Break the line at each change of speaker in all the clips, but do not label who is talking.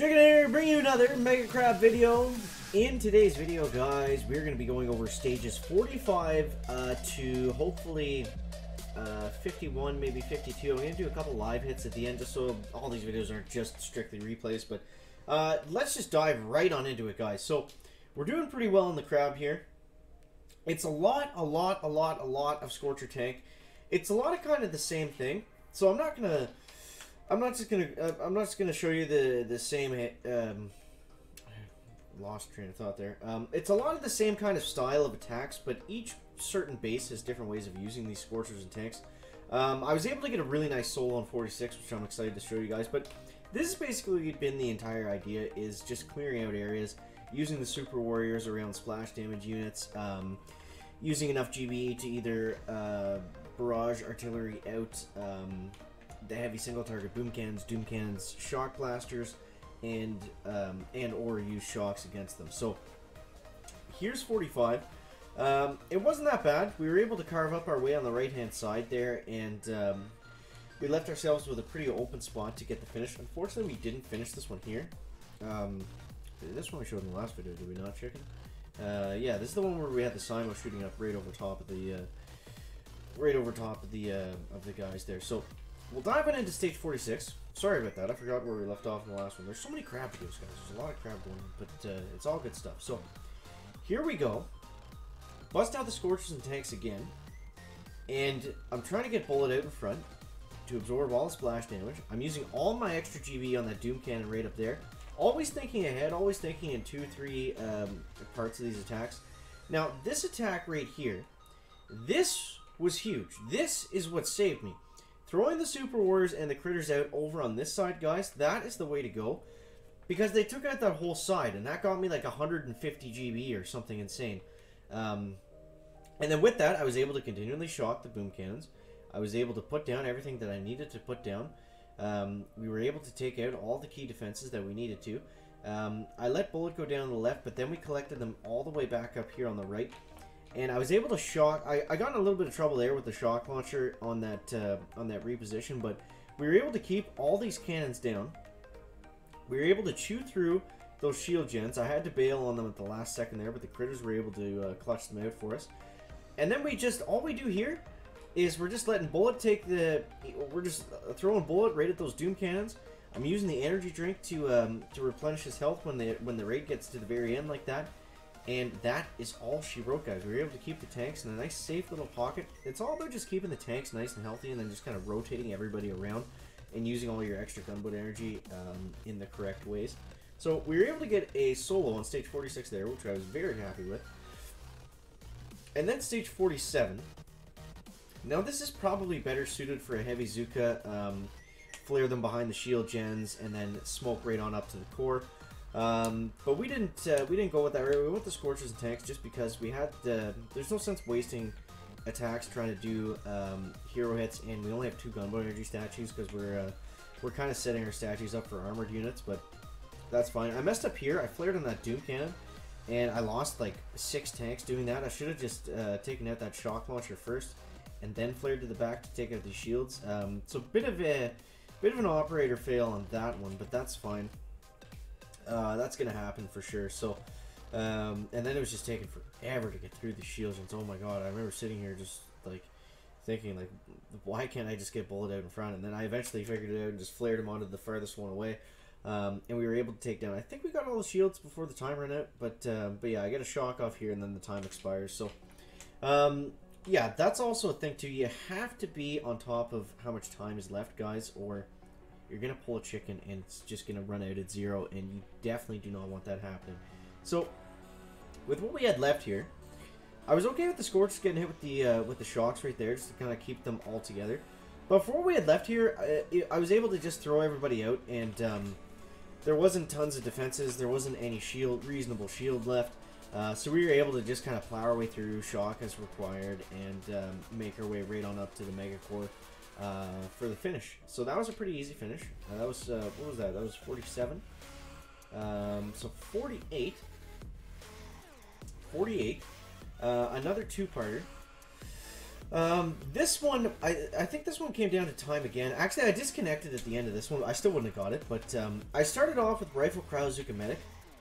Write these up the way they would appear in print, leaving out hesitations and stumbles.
Chicken here, bring you another Mega Crab video. In today's video, guys, we're going to be going over stages 45 to hopefully 51, maybe 52. I'm going to do a couple live hits at the end, just so all these videos aren't just strictly replays. But let's just dive right on into it, guys. So we're doing pretty well in the crab here. It's a lot of Scorcher Tank. It's a lot of kind of the same thing. So I'm not just gonna show you the same. Lost train of thought there. It's a lot of the same kind of style of attacks, but each certain base has different ways of using these Scorchers and tanks. I was able to get a really nice solo on 46, which I'm excited to show you guys. But this has basically been the entire idea: is just clearing out areas, using the Super Warriors around splash damage units, using enough GB to either barrage artillery out the heavy single target boom cannons, doom cannons, shock blasters, and or use shocks against them. So here's 45. It wasn't that bad. We were able to carve up our way on the right hand side there, and we left ourselves with a pretty open spot to get the finish. Unfortunately, we didn't finish this one here. This one we showed in the last video, did we not, Chicken? Yeah, this is the one where we had the Simo shooting up right over top of the guys there. So we'll dive into stage 46. Sorry about that. I forgot where we left off in the last one. There's so many crab videos, guys. There's a lot of crab going on, but it's all good stuff. So here we go. Bust out the Scorchers and tanks again, and I'm trying to get Bullet out in front to absorb all the splash damage. I'm using all my extra GB on that Doom Cannon right up there. Always thinking ahead, always thinking in 2-3 parts of these attacks. Now, this attack right here, this was huge. This is what saved me. Throwing the Super Warriors and the critters out over on this side, guys, that is the way to go. Because they took out that whole side, and that got me like 150 GB or something insane. And then with that, I was able to continually shock the boom cannons. I was able to put down everything that I needed to put down. We were able to take out all the key defenses that we needed to. I let Bullet go down on the left, but then we collected them all the way back up here on the right. And I was able to shock. I got in a little bit of trouble there with the shock launcher on that reposition, but we were able to keep all these cannons down. We were able to chew through those shield gens. I had to bail on them at the last second there, but the critters were able to clutch them out for us. And then all we do here is we're just letting Bullet take we're just throwing Bullet right at those Doom Cannons. I'm using the energy drink to replenish his health when the raid gets to the very end like that. And that is all she wrote, guys. We were able to keep the tanks in a nice safe little pocket. It's all about just keeping the tanks nice and healthy, and then just kind of rotating everybody around and using all your extra gunboat energy in the correct ways. So we were able to get a solo on stage 46 there, which I was very happy with. And then stage 47. Now this is probably better suited for a heavy Zuka. Flare them behind the shield gens and then smoke right on up to the core. But we didn't go with that. We went with the Scorchers and tanks just because we had there's no sense wasting attacks trying to do hero hits, and we only have 2 gunboat energy statues because we're kind of setting our statues up for armored units, but that's fine. I messed up here. I flared on that Doom Cannon, and I lost like 6 tanks doing that. I should have just taken out that shock launcher first, and then flared to the back to take out these shields. So bit of an operator fail on that one, but that's fine. That's gonna happen for sure. So, and then it was just taking forever to get through the shields. And oh my god, I remember sitting here just like thinking, like, why can't I just get Bullet out in front? And then I eventually figured it out and just flared him onto the farthest one away. And we were able to take down. I think we got all the shields before the time ran out. But yeah, I get a shock off here, and then the time expires. So, yeah, that's also a thing too. You have to be on top of how much time is left, guys, or you're going to pull a chicken and it's just going to run out at 0, and you definitely do not want that happening. So, with what we had left here, I was okay with the Scorchers getting hit with the shocks right there, just to kind of keep them all together. But for what we had left here, I was able to just throw everybody out, and there wasn't tons of defenses, there wasn't any reasonable shield left. So we were able to just kind of plow our way through shock as required, and make our way right on up to the Mega Core. For the finish. So that was a pretty easy finish. That was, what was that? That was 47. So 48. 48. Another 2-parter. This one, I think this one came down to time again. Actually, I disconnected at the end of this one. I still wouldn't have got it, but I started off with Rifle Krauzuka Medic,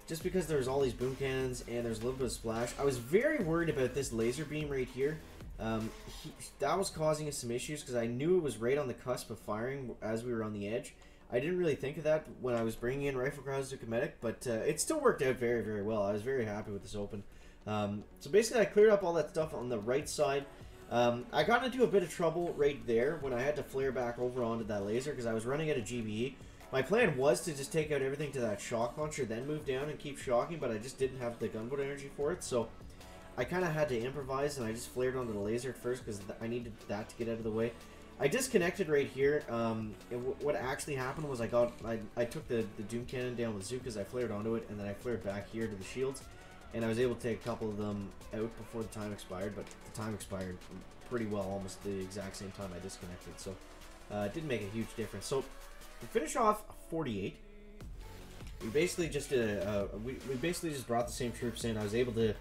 just because there's all these boom cannons and there's a little bit of splash. I was very worried about this laser beam right here. That was causing us some issues because I knew it was right on the cusp of firing as we were on the edge. I didn't really think of that when I was bringing in Rifle Krauzuka Medic, but it still worked out very, very well. I was very happy with this open. So basically, I cleared up all that stuff on the right side. I got into a bit of trouble right there when I had to flare back over onto that laser because I was running out of GBE. My plan was to just take out everything to that shock launcher, then move down and keep shocking, but I just didn't have the gunboat energy for it, so I kind of had to improvise, and I just flared onto the laser at first because I needed that to get out of the way. I disconnected right here. What actually happened was I took the Doom Cannon down with Zookas, I flared onto it, and then I flared back here to the shields, and I was able to take a couple of them out before the time expired, but the time expired pretty well, almost the exact same time I disconnected, so it didn't make a huge difference. So to finish off 48, we basically just did we basically just brought the same troops in. I was able to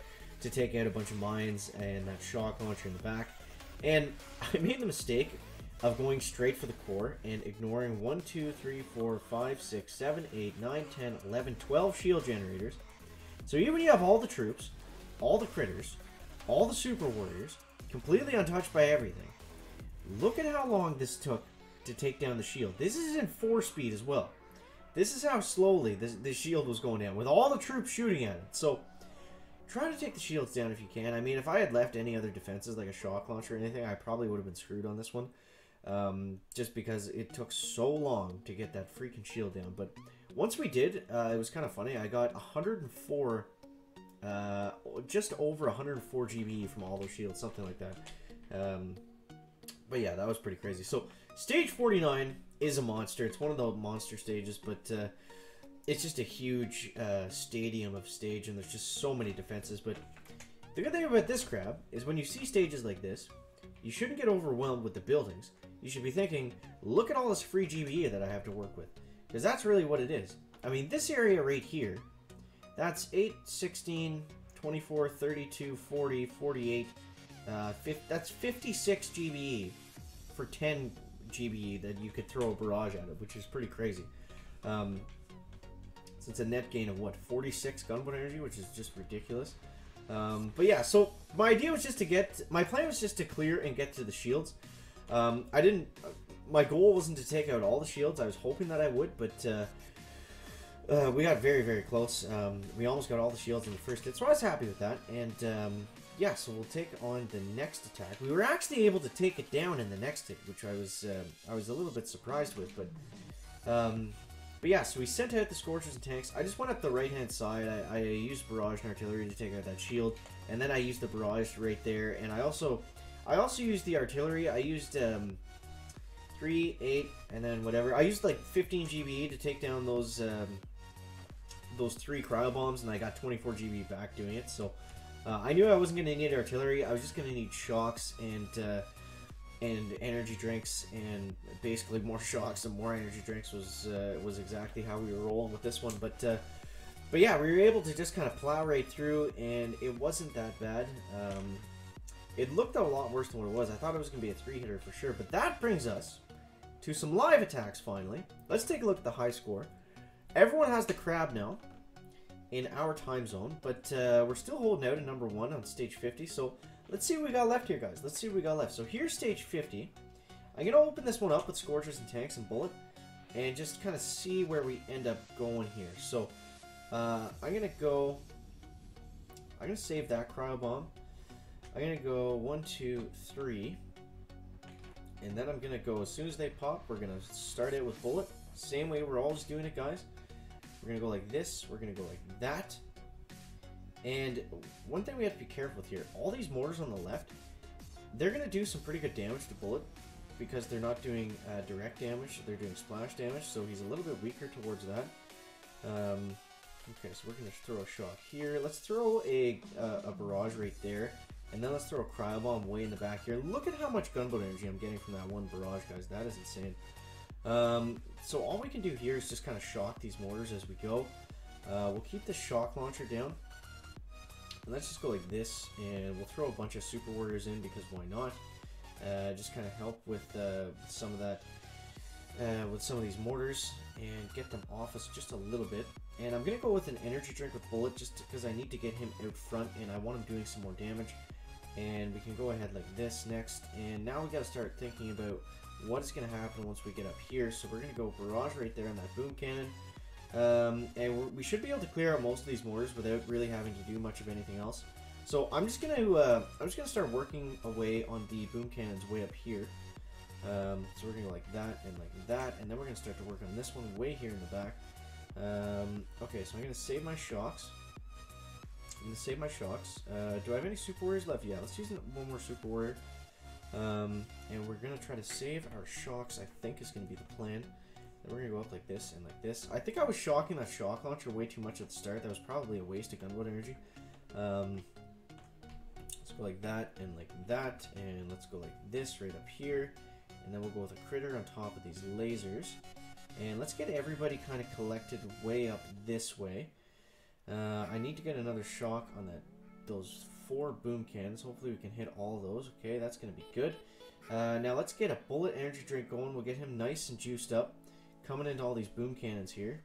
take out a bunch of mines and that shock launcher in the back, and I made the mistake of going straight for the core and ignoring 1, 2, 3, 4, 5, 6, 7, 8, 9, 10, 11, 12 shield generators. So even when you have all the troops, all the critters, all the super warriors, completely untouched by everything, look at how long this took to take down the shield. This is in 4 speed as well. This is how slowly this shield was going down with all the troops shooting at it. So try to take the shields down if you can. I mean, if I had left any other defenses like a shock launcher or anything, I probably would have been screwed on this one. Just because it took so long to get that freaking shield down. But once we did, it was kind of funny. I got 104, just over 104 GBE from all those shields, something like that. But yeah, that was pretty crazy. So stage 49 is a monster. It's one of the monster stages, but it's just a huge stadium of stage, and there's just so many defenses. But the good thing about this crab is when you see stages like this, you shouldn't get overwhelmed with the buildings. You should be thinking, look at all this free GBE that I have to work with. Because that's really what it is. I mean, this area right here, that's 8, 16, 24, 32, 40, 48, that's 56 GBE for 10 GBE that you could throw a barrage at it, which is pretty crazy. So it's a net gain of, what, 46 gunboat energy, which is just ridiculous. But yeah, so my idea was just to my plan was just to clear and get to the shields. My goal wasn't to take out all the shields. I was hoping that I would, but we got very, very close. We almost got all the shields in the first hit, so I was happy with that. And yeah, so we'll take on the next attack. We were actually able to take it down in the next hit, which I was a little bit surprised with, but yeah, so we sent out the Scorchers and tanks. I just went up the right-hand side. I used barrage and artillery to take out that shield, and then I used the barrage right there. And I also used the artillery. I used 3, 8, and then whatever. I used like 15 GBE to take down those 3 cryo bombs, and I got 24 GBE back doing it. So I knew I wasn't going to need artillery. I was just going to need shocks and energy drinks, and basically more shocks and more energy drinks was exactly how we were rolling with this one. But yeah, we were able to just kind of plow right through, and it wasn't that bad. It looked a lot worse than what it was. I thought it was going to be a 3-hitter for sure. But that brings us to some live attacks finally. Let's take a look at the high score. Everyone has the crab now in our time zone, but we're still holding out at number 1 on stage 50. So let's see what we got left here, guys. Let's see what we got left. So here's stage 50. I'm going to open this one up with Scorchers and tanks and bullet, and just kind of see where we end up going here. So I'm going to save that cryo bomb. I'm going to go 1, 2, 3. And then I'm going to go, as soon as they pop, we're going to start it with bullet. Same way we're always doing it, guys. We're going to go like this. We're going to go like that. And one thing we have to be careful with here, all these mortars on the left, they're going to do some pretty good damage to bullet because they're not doing direct damage. They're doing splash damage, so he's a little bit weaker towards that. Okay, so we're going to throw a shot here. Let's throw a barrage right there. And then let's throw a cryo bomb way in the back here. Look at how much gunboat energy I'm getting from that one barrage, guys. That is insane. So all we can do here is just kind of shock these mortars as we go. We'll keep the shock launcher down. And let's just go like this, and we'll throw a bunch of super warriors in because why not? Just kind of help with some of that, with some of these mortars, and get them off us just a little bit. And I'm gonna go with an energy drink with bullet, just because I need to get him out front, and I want him doing some more damage. And we can go ahead like this next. And now we gotta start thinking about what is gonna happen once we get up here. So we're gonna go barrage right there on that boom cannon. And we should be able to clear out most of these mortars without really having to do much of anything else. So I'm just gonna start working away on the boom cannons way up here. So we're gonna go like that, and then we're gonna start to work on this one way here in the back. Okay, so I'm gonna save my shocks. Do I have any super warriors left? Yeah, let's use one more super warrior. And we're gonna try to save our shocks, I think is gonna be the plan. Then we're gonna go up like this and like this. I think I was shocking that shock launcher way too much at the start. That was probably a waste of gunboat energy. Let's go like that, and let's go like this right up here. And then we'll go with a critter on top of these lasers. And let's get everybody kind of collected way up this way. I need to get another shock on those 4 boom cannons. Hopefully we can hit all of those. Okay, that's going to be good. Now let's get a bullet energy drink going. We'll get him nice and juiced up, coming into all these boom cannons here.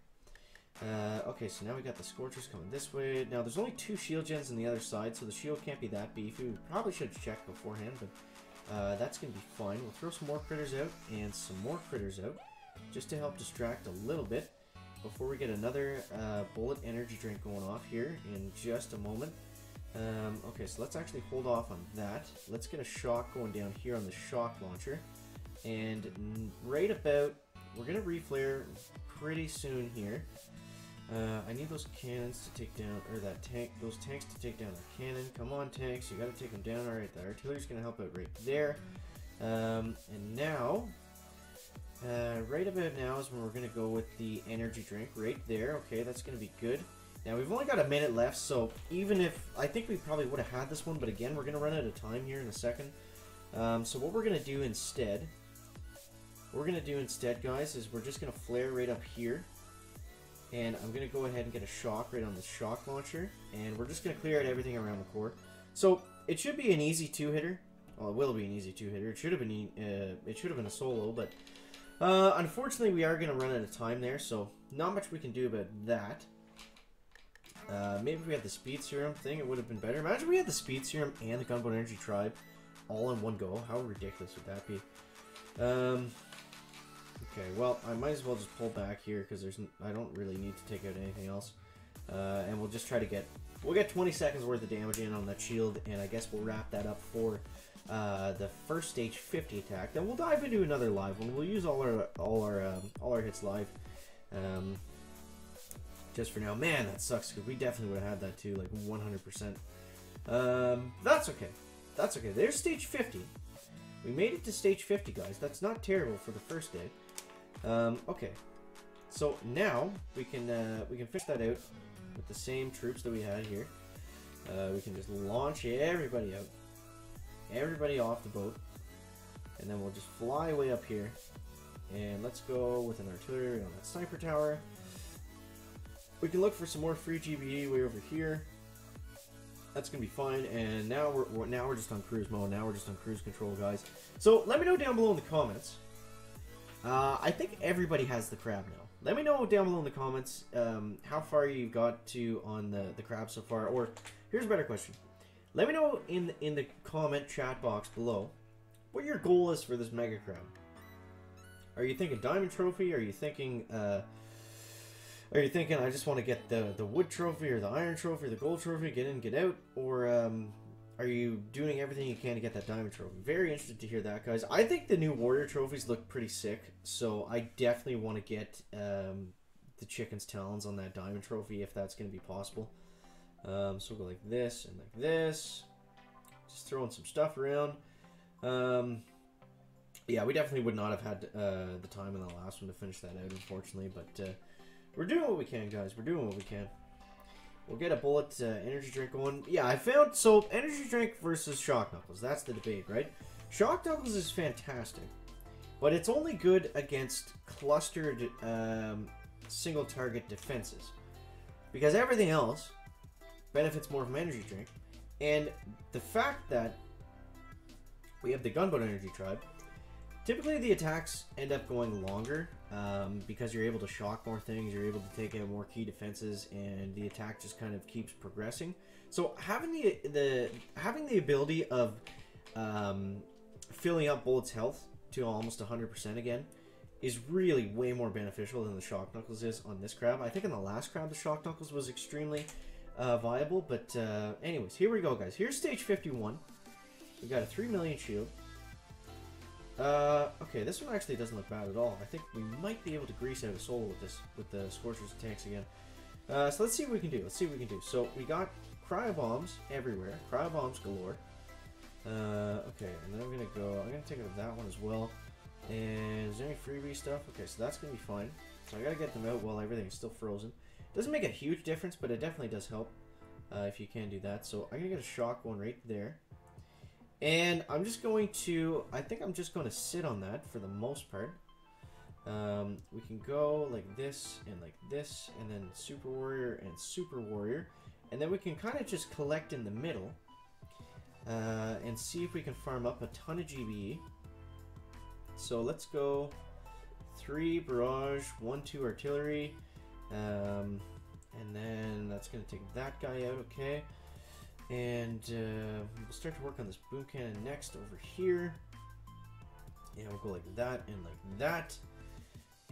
Okay, so now we got the Scorchers coming this way. Now there's only 2 shield gens on the other side, so the shield can't be that beefy. We probably should have checked beforehand, but that's going to be fine. We'll throw some more critters out and some more critters out, just to help distract a little bit before we get another bullet energy drink going off here in just a moment. Okay, so let's actually hold off on that. Let's get a shock going down here on the shock launcher. And right about, we're going to reflare pretty soon here. I need those cannons to take down, or those tanks to take down that cannon. Come on, tanks, you got to take them down. Alright, the artillery's going to help out right there. And now, right about now is when we're going to go with the energy drink right there. Okay, that's going to be good. Now, we've only got a minute left, so even if, I think we probably would have had this one, but again, we're going to run out of time here in a second. So what we're going to do instead, guys, is we're just going to flare right up here. And I'm going to go ahead and get a shock right on the shock launcher. And we're just going to clear out everything around the core. So, it should be an easy 2-hitter. Well, it will be an easy 2-hitter. It should have been a solo, but unfortunately we are going to run out of time there, so not much we can do about that. Maybe if we had the speed serum thing, it would have been better. Imagine we had the speed serum and the gunboat energy tribe all in one go. How ridiculous would that be? Okay, well, I might as well just pull back here because I don't really need to take out anything else. And we'll just try to we'll get 20 seconds worth of damage in on that shield, and I guess we'll wrap that up for the first stage 50 attack. Then we'll dive into another live one. We'll use all our hits live. Just for now. Man, that sucks because we definitely would have had that too, like 100%. That's okay. That's okay. There's stage 50. We made it to stage 50, guys. That's not terrible for the first day. Okay. So now we can finish that out with the same troops that we had here. We can just launch everybody out. Everybody off the boat. And then we'll just fly way up here. And let's go with an artillery on that sniper tower. We can look for some more free GBE way over here. That's gonna be fine. And now we're just on cruise mode. Now we're just on cruise control, guys. So let me know down below in the comments. I think everybody has the crab now. Let me know down below in the comments how far you got to on the crab so far. Or here's a better question. Let me know in the comment chat box below what your goal is for this mega crab. Are you thinking diamond trophy? Are you thinking I just want to get the wood trophy or the iron trophy or the gold trophy, get in, get out? Or are you doing everything you can to get that diamond trophy? Very interested to hear that, guys. I think the new warrior trophies look pretty sick, so I definitely want to get the chicken's talons on that diamond trophy if that's going to be possible. So we'll go like this and like this. Just throwing some stuff around. Yeah, we definitely would not have had the time in the last one to finish that out, unfortunately, but we're doing what we can, guys. We're doing what we can. We'll get a bullet energy drink going. Yeah, I found, so energy drink versus shock knuckles. That's the debate, right? Shock knuckles is fantastic, but it's only good against clustered single target defenses, because everything else benefits more from energy drink. And the fact that we have the Gunboat Energy Tribe. Typically, the attacks end up going longer because you're able to shock more things, you're able to take out more key defenses, and the attack just kind of keeps progressing. So having the ability of filling up Bullet's health to almost 100% again is really way more beneficial than the Shock Knuckles is on this crab. I think in the last crab, the Shock Knuckles was extremely viable, but anyways, here we go, guys. Here's stage 51. We got a 3 million shield. Okay, this one actually doesn't look bad at all. I think we might be able to grease out a soul with this, with the Scorchers and tanks again. So let's see what we can do. Let's see what we can do. So we got cryo bombs everywhere. Cryo bombs galore. Okay, and then I'm gonna take out that one as well. And is there any freebie stuff? Okay, so that's gonna be fine. So I gotta get them out while everything is still frozen. Doesn't make a huge difference, but it definitely does help if you can do that. So I'm gonna get a shock one right there. And I'm just going to, I think I'm just going to sit on that for the most part. We can go like this, and then Super Warrior and Super Warrior. And then we can kind of just collect in the middle and see if we can farm up a ton of GBE. So let's go 3 Barrage, 1, 2 Artillery. And then that's going to take that guy out, okay. And we'll start to work on this boom cannon next over here. And we'll go like that and like that.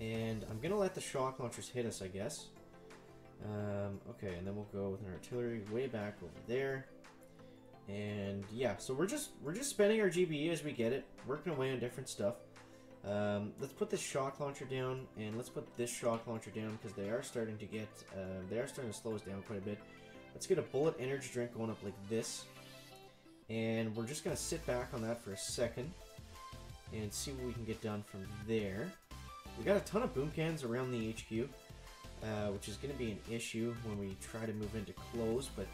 And I'm gonna let the shock launchers hit us, I guess. Okay, and then we'll go with an artillery way back over there. And yeah, so we're just spending our GBE as we get it, working away on different stuff. Let's put this shock launcher down, and let's put this shock launcher down because they are starting to get slow us down quite a bit. Let's get a bullet energy drink going up like this. And we're just going to sit back on that for a second and see what we can get done from there. We got a ton of boom cannons around the HQ, which is going to be an issue when we try to move into close, but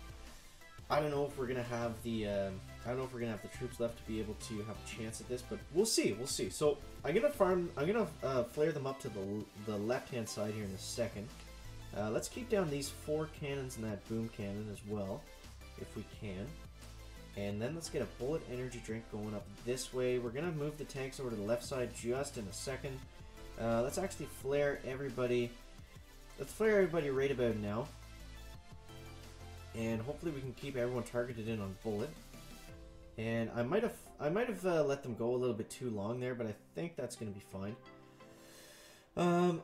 I don't know if we're going to have the troops left to be able to have a chance at this, but we'll see. So I'm going to flare them up to the left-hand side here in a second. Let's keep down these 4 cannons and that boom cannon as well, if we can. And then let's get a bullet energy drink going up this way. We're going to move the tanks over to the left side just in a second. Let's actually flare everybody. Let's flare everybody right about now. And hopefully we can keep everyone targeted in on bullet. And I might have let them go a little bit too long there, but I think that's going to be fine.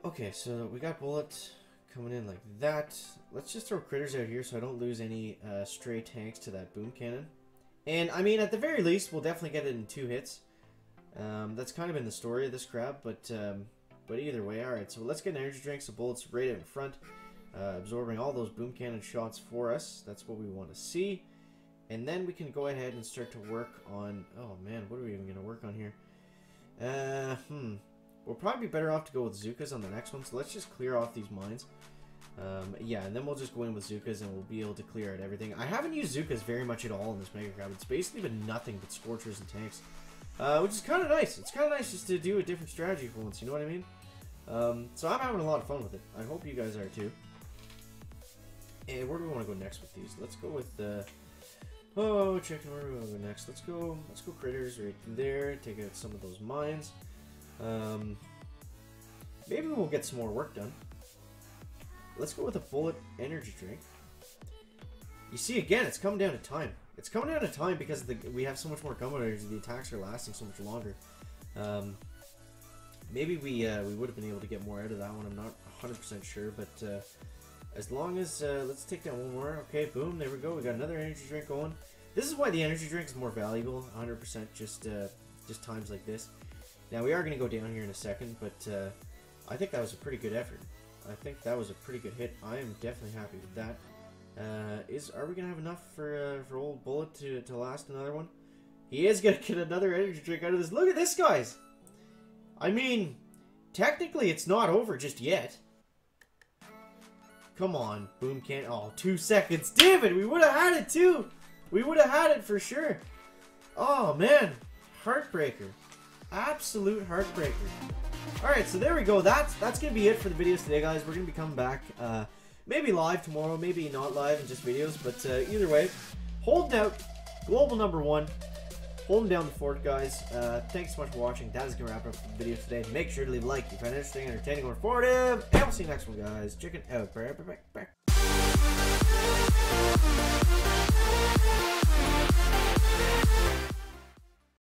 Okay, so we got bullet coming in like that. Let's just throw critters out here so I don't lose any stray tanks to that boom cannon. And I mean, at the very least, we'll definitely get it in 2 hits. That's kind of been the story of this crab, but either way, alright. So let's get an energy drink, so bullets right out in front, absorbing all those boom cannon shots for us. That's what we want to see. And then we can go ahead and start to work on, oh man, what are we even going to work on here? We'll probably be better off to go with Zookas on the next one, so let's just clear off these mines. Yeah, and then we'll just go in with Zookas and we'll be able to clear out everything. I haven't used Zookas very much at all in this Mega Crab. It's basically been nothing but Scorchers and tanks, which is kind of nice. It's kind of nice just to do a different strategy for once, you know what I mean? So I'm having a lot of fun with it. I hope you guys are too. And where do we want to go next with these? Let's go with the... Oh, checking where we want to go next. Let's go critters right there. Take out some of those mines. Maybe we'll get some more work done. Let's go with a bullet energy drink. You see, again, it's coming down to time. It's coming down to time because we have so much more gunboat energy. The attacks are lasting so much longer. Maybe we would have been able to get more out of that one. I'm not 100% sure, but as long as let's take down one more. Okay, boom, there we go. We got another energy drink going. This is why the energy drink is more valuable. 100%, just times like this. Now we are going to go down here in a second, but I think that was a pretty good effort. I think that was a pretty good hit. I am definitely happy with that. Are we going to have enough for old Bullet to last another one? He is going to get another energy drink out of this. Look at this, guys! I mean, technically it's not over just yet. Come on, boom cannon. Oh, 2 seconds. Damn it, we would have had it too. We would have had it for sure. Oh, man. Heartbreaker. Absolute heartbreaker. Alright, so there we go. That's going to be it for the videos today, guys. We're going to be coming back maybe live tomorrow, maybe not live and just videos. But either way, holding out. Global #1. holding down the fort, guys. Thanks so much for watching. That is going to wrap up the video today. Make sure to leave a like if you find it interesting, entertaining, or informative. And we'll see you next one, guys. Chicken out. Bye.